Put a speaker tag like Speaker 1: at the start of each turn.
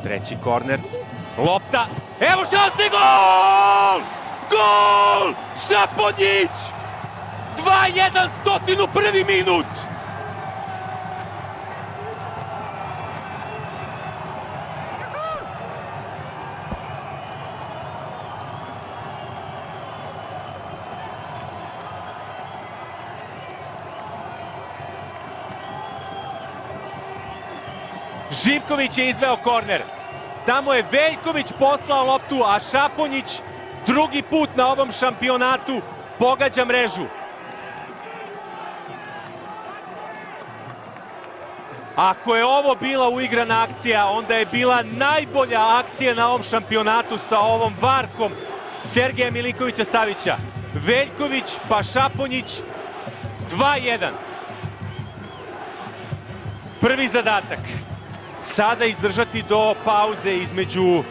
Speaker 1: Treći korner. Lopta. Evo šanse, gol! Gol! Šaponjić! 2-1, 101. minut! Živković je izveo korner. Tamo je Veljković poslao loptu, a Šaponjić drugi put na ovom šampionatu pogađa mrežu. Ako je ovo bila uigrana akcija, onda je bila najbolja akcija na ovom šampionatu sa ovom varkom Sergeja Milinkovića Savića. Veljković pa Šaponjić, 2-1. Prvi zadatak. Sada izdržati do pauze između